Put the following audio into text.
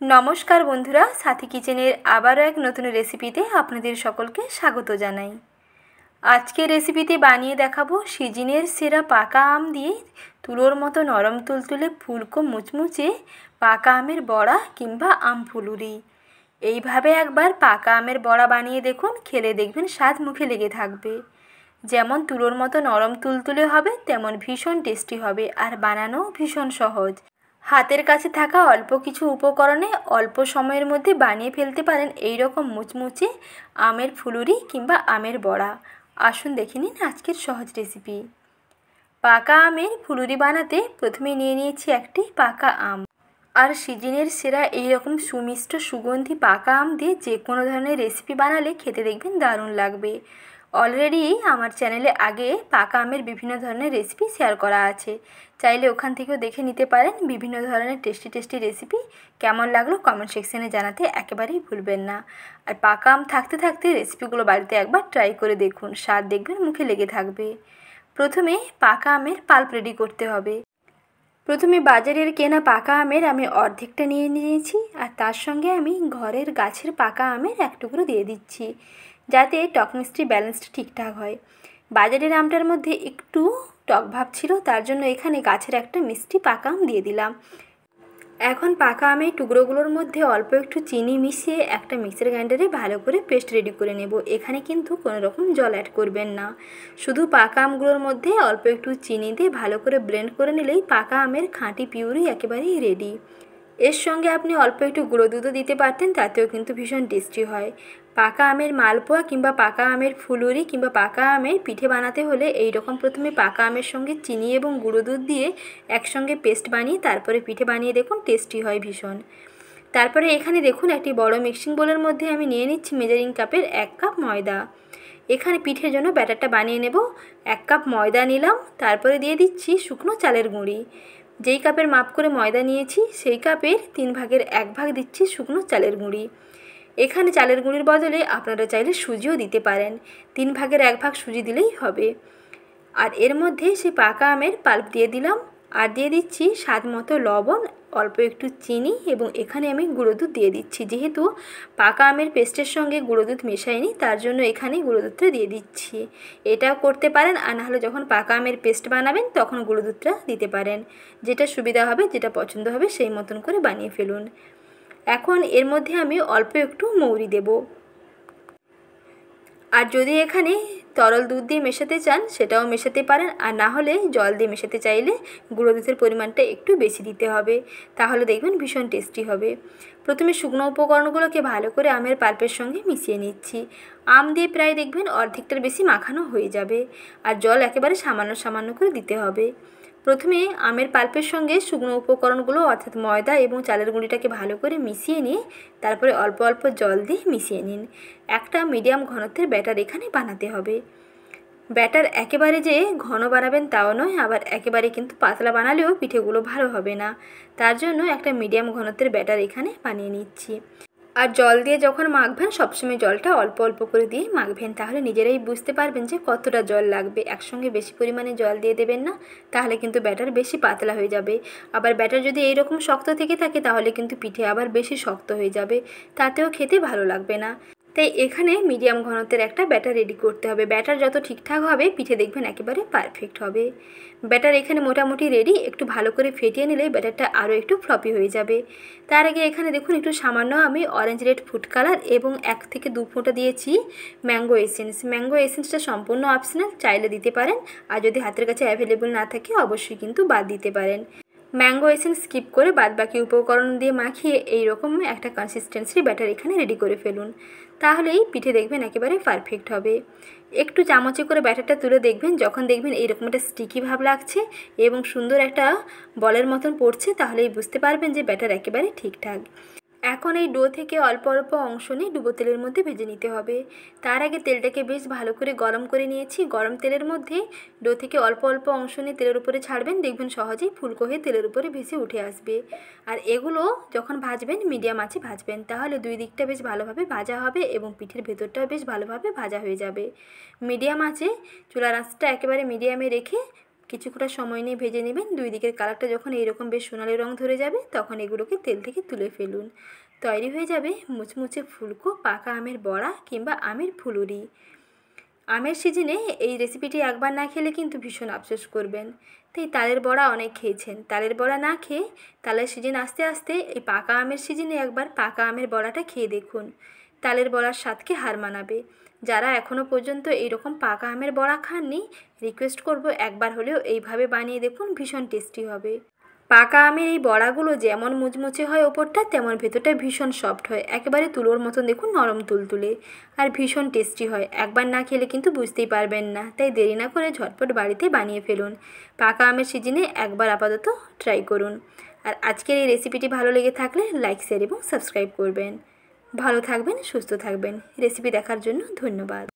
नमस्कार बंधुरा साथी किचेनेर आबारो एक नतून रेसिपिते आपनादेर सकलके स्वागत जानाई। आजके रेसिपिते बानिये देखाबो सिजনের सेरा पाका आम दिए तुलोर मतो नरम तुलतुले फुलको मुचमुचे पाका आमेर बड़ा किंबा आम फुलुरी। এইভাবে একবার পাকা আমের বড়া বানিয়ে দেখুন, খেলে দেখবেন স্বাদ মুখে লেগে থাকবে। যেমন তুলোর মতো নরম তুলতুলে হবে তেমন ভীষণ টেস্টি হবে আর বানানো ভীষণ সহজ। হাতের কাছে থাকা অল্প কিছু উপকরণে অল্প সময়ের মধ্যে বানিয়ে ফেলতে পারেন এই রকম মুচমুচে আমের ফুলুরি কিংবা আমের বড়া। আসুন দেখে নিন আজকের সহজ রেসিপি। পাকা আমের ফুলুরি বানাতে প্রথমে নিয়ে নিয়েছি একটি পাকা আম। আর সিজনের সেরা এই রকম সুমিষ্ট সুগন্ধি পাকা আম দিয়ে যে কোনো ধরনের রেসিপি বানালে খেতে দেখবেন দারুণ লাগবে। অলরেডি আমার চ্যানেলে আগে পাকা আমের বিভিন্ন ধরনের রেসিপি শেয়ার করা আছে, চাইলে ওখান থেকেও দেখে নিতে পারেন। বিভিন্ন ধরনের টেস্টি রেসিপি কেমন লাগলো কমেন্ট সেকশনে জানাতে একেবারেই ভুলবেন না। আর পাকা আম থাকতে থাকতে রেসিপিগুলো বাড়িতে একবার ট্রাই করে দেখুন, স্বাদ দেখবেন মুখে লেগে থাকবে। প্রথমে পাকা আমের পাল্প রেডি করতে হবে। প্রথমে বাজারের কেনা পাকা আমের আমি অর্ধেকটা নিয়ে নিয়েছি আর তার সঙ্গে আমি ঘরের গাছের পাকা আমের এক টুকরো দিয়ে দিচ্ছি, যাতে টক মিষ্টি ব্যালেন্সটা ঠিকঠাক হয়। বাজারের আমটার মধ্যে একটু টক ভাব ছিল, তার জন্য এখানে গাছের একটা মিষ্টি পাকা আম দিয়ে দিলাম। এখন পাকা আমের টুকরোগুলোর মধ্যে অল্প একটু চিনি মিশিয়ে একটা মিক্সার গ্রাইন্ডারে ভালো করে পেস্ট রেডি করে নেব। এখানে কিন্তু কোনো রকম জল অ্যাড করবেন না, শুধু পাকা আমগুলোর মধ্যে অল্প একটু চিনি দিয়ে ভালো করে ব্লেন্ড করে নিলেই পাকা আমের খাঁটি পিউরি একেবারেই রেডি। এর সঙ্গে আপনি অল্প একটু গুঁড়ো দুধও দিতে পারতেন, তাতেও কিন্তু ভীষণ টেস্টি হয়। পাকা আমের মালপোয়া কিংবা পাকা আমের ফুলুরি কিংবা পাকা আমের পিঠে বানাতে হলে এই রকম প্রথমে পাকা আমের সঙ্গে চিনি এবং গুঁড়ো দুধ দিয়ে একসঙ্গে পেস্ট বানিয়ে তারপরে পিঠে বানিয়ে দেখুন, টেস্টি হয় ভীষণ। তারপরে এখানে দেখুন একটি বড় মিক্সিং বোলের মধ্যে আমি নিয়ে নিচ্ছি মেজারিং কাপের 1 কাপ ময়দা। এখানে পিঠের জন্য ব্যাটারটা বানিয়ে নেব। 1 কাপ ময়দা নিলাম, তারপরে দিয়ে দিচ্ছি শুকনো চালের গুঁড়ি। যেই কাপের মাপ করে ময়দা নিয়েছি সেই কাপের 3 ভাগের 1 ভাগ দিচ্ছি শুকনো চালের গুঁড়ি। এখানে চালের গুঁড়ির বদলে আপনারা চাইলে সুজিও দিতে পারেন, 3 ভাগের 1 ভাগ সুজি দিলেই হবে। আর এর মধ্যে সেই পাকা আমের পাল্প দিয়ে দিলাম আর দিয়ে দিচ্ছি স্বাদ মতো লবণ, অল্প একটু চিনি এবং এখানে আমি গুঁড়ো দুধ দিয়ে দিচ্ছি। যেহেতু পাকা আমের পেস্টের সঙ্গে গুঁড়ো দুধ মেশাইনি, তার জন্য এখানে গুঁড়ো দুধটা দিয়ে দিচ্ছি। এটাও করতে পারেন, আর নাহলে যখন পাকা আমের পেস্ট বানাবেন তখন গুঁড়ো দুধটা দিতে পারেন। যেটা সুবিধা হবে, যেটা পছন্দ হবে সেই মতন করে বানিয়ে ফেলুন। এখন এর মধ্যে আমি অল্প একটু মৌরি দেব। আর যদি এখানে তরল দুধ দিয়ে মেশাতে চান সেটাও মেশাতে পারেন, আর না হলে জল দিয়ে মেশাতে চাইলে গুঁড়ো দুধের পরিমাণটা একটু বেশি দিতে হবে, তাহলে দেখবেন ভীষণ টেস্টি হবে। প্রথমে শুকনো উপকরণগুলোকে ভালো করে আমের পাল্পের সঙ্গে মিশিয়ে নিচ্ছি। আম দিয়ে প্রায় দেখবেন অর্ধেকটার বেশি মাখানো হয়ে যাবে, আর জল একেবারে সামান্য করে দিতে হবে। প্রথমে আমের পাল্পের সঙ্গে শুকনো উপকরণগুলো অর্থাৎ ময়দা এবং চালের গুঁড়িটাকে ভালো করে মিশিয়ে নিয়ে তারপরে অল্প অল্প জল দিয়ে মিশিয়ে নিন। একটা মিডিয়াম ঘনত্বের ব্যাটার এখানে বানাতে হবে। ব্যাটার একেবারে যে ঘন বানাবেন তাও নয়, আবার একেবারে কিন্তু পাতলা বানালেও পিঠেগুলো ভালো হবে না, তার জন্য একটা মিডিয়াম ঘনত্বের ব্যাটার এখানে বানিয়ে নিচ্ছি। আর জল দিয়ে যখন মাখবেন সবসময় জলটা অল্প অল্প করে দিয়ে মাখবেন, তাহলে নিজেরাই বুঝতে পারবেন যে কতটা জল লাগবে। একসঙ্গে বেশি পরিমাণে জল দিয়ে দেবেন না, তাহলে কিন্তু ব্যাটার বেশি পাতলা হয়ে যাবে। আবার ব্যাটার যদি এইরকম শক্ত থেকে থাকে তাহলে কিন্তু পিঠে আবার বেশি শক্ত হয়ে যাবে, তাতেও খেতে ভালো লাগবে না। তাই এখানে মিডিয়াম ঘনত্বের একটা ব্যাটার রেডি করতে হবে। ব্যাটার যত ঠিকঠাক হবে পিঠে দেখবেন একেবারে পারফেক্ট হবে। ব্যাটার এখানে মোটামুটি রেডি, একটু ভালো করে ফেটিয়ে নিলেই ব্যাটারটা আরও একটু ফ্লপি হয়ে যাবে। তার আগে এখানে দেখুন একটু সামান্য আমি অরেঞ্জ রেড ফুড কালার এবং 1 থেকে 2 ফোঁটা দিয়েছি ম্যাঙ্গো এসেন্স। ম্যাঙ্গো এসেন্সটা সম্পূর্ণ অপশনাল, চাইলে দিতে পারেন, আর যদি হাতের কাছে অ্যাভেলেবল না থাকে অবশ্যই কিন্তু বাদ দিতে পারেন। ম্যাঙ্গো এসেন্স স্কিপ করে বাদবাকি উপকরণ দিয়ে মাখিয়ে এইরকম একটা কনসিস্টেন্সির ব্যাটার এখানে রেডি করে ফেলুন, তাহলেই পিঠে দেখবেন একেবারে পারফেক্ট হবে। একটু চামচে করে ব্যাটারটা তুলে দেখবেন, যখন দেখবেন এইরকম একটা স্টিকি ভাব লাগছে এবং সুন্দর একটা বলের মতন পড়ছে, তাহলেই বুঝতে পারবেন যে ব্যাটার একেবারে ঠিকঠাক। এখন এই ডো থেকে অল্প অল্প অংশ নিয়ে ডুবো তেলের মধ্যে ভেজে নিতে হবে। তার আগে তেলটাকে বেশ ভালো করে গরম করে নিয়েছি। গরম তেলের মধ্যে ডো থেকে অল্প অল্প অংশ নিয়ে তেলের উপরে ছাড়বেন, দেখবেন সহজেই ফুলকো হয়ে তেলের উপরে ভেসে উঠে আসবে। আর এগুলো যখন ভাজবেন মিডিয়াম আঁচে ভাজবেন, তাহলে দুই দিকটা বেশ ভালোভাবে ভাজা হবে এবং পিঠের ভেতরটাও বেশ ভালোভাবে ভাজা হয়ে যাবে। মিডিয়াম আঁচে চুলার আঁচটা একেবারে মিডিয়ামে রেখে কিছুটা সময় নিয়ে ভেজে নেবেন। দুই দিকের কালারটা যখন এইরকম বেশ সোনালি রং ধরে যাবে তখন এগুলোকে তেল থেকে তুলে ফেলুন। তৈরি হয়ে যাবে মুচমুচে ফুলকো পাকা আমের বড়া কিংবা আমের ফুলুরি। আমের সিজনে এই রেসিপিটি একবার না খেলে কিন্তু ভীষণ আফসোস করবেন। তাই তালের বড়া অনেক খেয়েছেন, তালের বড়া না খেয়ে তালের সিজন আসতে আসতে এই পাকা আমের সিজনে একবার পাকা আমের বড়াটা খেয়ে দেখুন। তালের বড়ার স্বাদকে হার মানাবে। যারা এখনও পর্যন্ত এইরকম পাকা আমের বড়া খাননি, রিকোয়েস্ট করব একবার হলেও এইভাবে বানিয়ে দেখুন, ভীষণ টেস্টি হবে। পাকা আমের এই বড়াগুলো যেমন মুচমুচে হয় ওপরটা, তেমন ভেতরটা ভীষণ সফট হয়, একেবারে তুলোর মতন দেখুন, নরম তুলতুলে, আর ভীষণ টেস্টি হয়। একবার না খেলে কিন্তু বুঝতেই পারবেন না। তাই দেরি না করে ঝটপট বাড়িতে বানিয়ে ফেলুন। পাকা আমের সিজনে একবার আপাতত ট্রাই করুন। আর আজকের এই রেসিপিটি ভালো লেগে থাকলে লাইক, শেয়ার এবং সাবস্ক্রাইব করবেন। ভালো থাকবেন, সুস্থ থাকবেন। রেসিপি দেখার জন্য ধন্যবাদ।